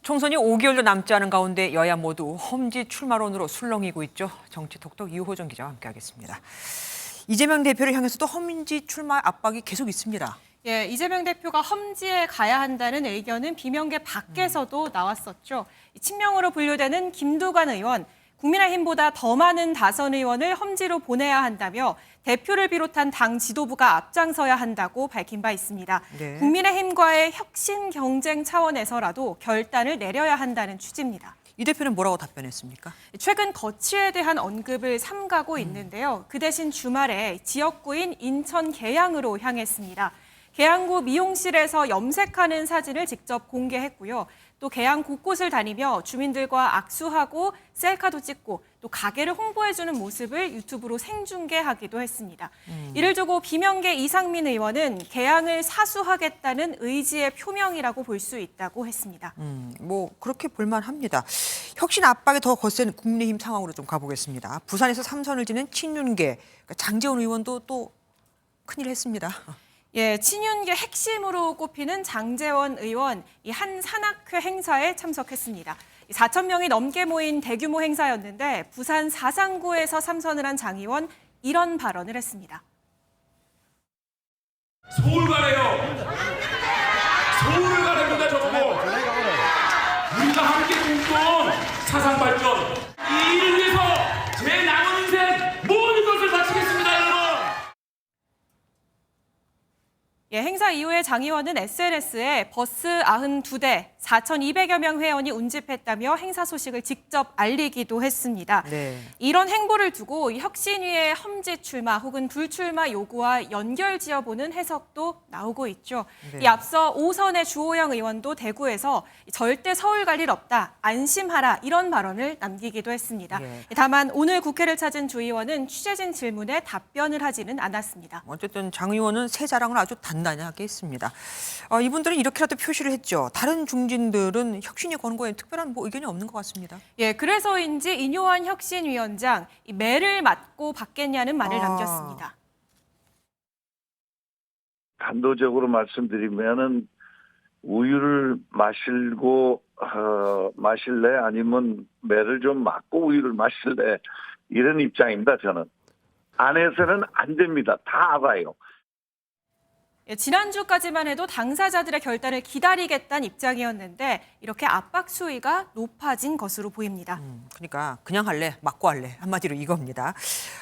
총선이 5개월도 남지 않은 가운데 여야 모두 험지 출마론으로 술렁이고 있죠. 정치 톡톡 유호정 기자와 함께하겠습니다. 이재명 대표를 향해서도 험지 출마 압박이 계속 있습니다. 예, 이재명 대표가 험지에 가야 한다는 의견은 비명계 밖에서도 나왔었죠. 친명으로 분류되는 김두관 의원, 국민의힘보다 더 많은 다선 의원을 험지로 보내야 한다며 대표를 비롯한 당 지도부가 앞장서야 한다고 밝힌 바 있습니다. 네. 국민의힘과의 혁신 경쟁 차원에서라도 결단을 내려야 한다는 취지입니다. 이 대표는 뭐라고 답변했습니까? 최근 거취에 대한 언급을 삼가고 있는데요. 그 대신 주말에 지역구인 인천 계양으로 향했습니다. 계양구 미용실에서 염색하는 사진을 직접 공개했고요. 또 계양 곳곳을 다니며 주민들과 악수하고 셀카도 찍고 또 가게를 홍보해주는 모습을 유튜브로 생중계하기도 했습니다. 이를 두고 비명계 이상민 의원은 계양을 사수하겠다는 의지의 표명이라고 볼 수 있다고 했습니다. 뭐 그렇게 볼만합니다. 혁신 압박이 더 거센 국민의힘 상황으로 좀 가보겠습니다. 부산에서 3선을 지낸 친윤계 그러니까 장제원 의원도 또 큰일 했습니다. 예, 친윤계 핵심으로 꼽히는 장제원 의원, 이 한 산악회 행사에 참석했습니다. 4천 명이 넘게 모인 대규모 행사였는데 부산 사상구에서 3선을 한 장 의원 이런 발언을 했습니다. 서울 가래요. 서울을 가랍니다, 저거. 우리가 함께 꿈꿔온 사상 발전. 이 일을 위해서 제 남은 인생 모든 것을 바치겠습니다, 여러분. 예, 행사 이후에 장 의원은 SNS에 버스 92대, 4,200여 명 회원이 운집했다며 행사 소식을 직접 알리기도 했습니다. 네. 이런 행보를 두고 혁신위의 험지 출마 혹은 불출마 요구와 연결지어보는 해석도 나오고 있죠. 네. 이 앞서 5선의 주호영 의원도 대구에서 절대 서울 갈 일 없다, 안심하라 이런 발언을 남기기도 했습니다. 네. 다만 오늘 국회를 찾은 주 의원은 취재진 질문에 답변을 하지는 않았습니다. 어쨌든 장 의원은 새 자랑을 아주 단단하게 했습니다. 이분들은 이렇게라도 표시를 했죠. 다른 중진들은 혁신위 권고에 특별한 의견이 없는 것 같습니다. 예, 그래서인지 인효한 혁신위원장 매를 맞고 받겠냐는 말을 남겼습니다. 단도적으로 말씀드리면은 우유를 마실래 아니면 매를 좀 맞고 우유를 마실래 이런 입장입니다. 저는 안에서는 안 됩니다. 다 알아요. 예, 지난주까지만 해도 당사자들의 결단을 기다리겠다는 입장이었는데 이렇게 압박 수위가 높아진 것으로 보입니다. 그러니까 그냥 할래, 맞고 할래 한마디로 이겁니다.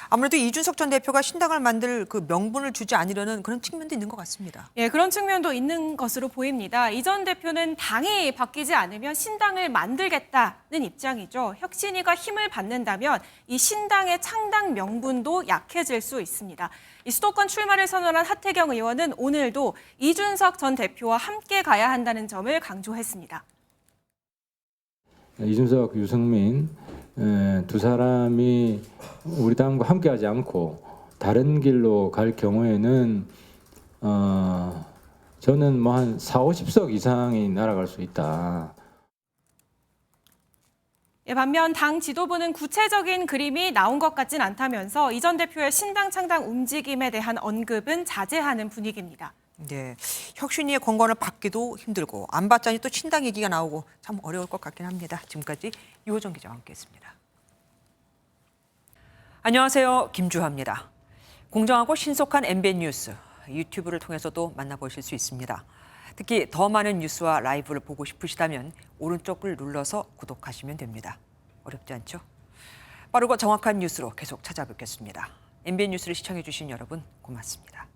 아무래도 이준석 전 대표가 신당을 만들 그 명분을 주지 않으려는 그런 측면도 있는 것 같습니다. 예, 그런 측면도 있는 것으로 보입니다. 이 전 대표는 당이 바뀌지 않으면 신당을 만들겠다는 입장이죠. 혁신위가 힘을 받는다면 이 신당의 창당 명분도 약해질 수 있습니다. 이 수도권 출마를 선언한 하태경 의원은 오늘도 이준석 전 대표와 함께 가야 한다는 점을 강조했습니다. 이준석, 유승민 두 사람이 우리 당과 함께하지 않고 다른 길로 갈 경우에는 저는 뭐 한 40~50석 이상이 날아갈 수 있다. 예, 반면 당 지도부는 구체적인 그림이 나온 것 같진 않다면서 이 전 대표의 신당 창당 움직임에 대한 언급은 자제하는 분위기입니다. 네, 혁신위의 권고를 받기도 힘들고 안 받자니 또 신당 얘기가 나오고 참 어려울 것 같긴 합니다. 지금까지 유호정 기자와 함께했습니다. 안녕하세요, 김주하입니다. 공정하고 신속한 MBN 뉴스 유튜브를 통해서도 만나보실 수 있습니다. 특히 더 많은 뉴스와 라이브를 보고 싶으시다면 오른쪽을 눌러서 구독하시면 됩니다. 어렵지 않죠? 빠르고 정확한 뉴스로 계속 찾아뵙겠습니다. MBN 뉴스를 시청해 주신 여러분 고맙습니다.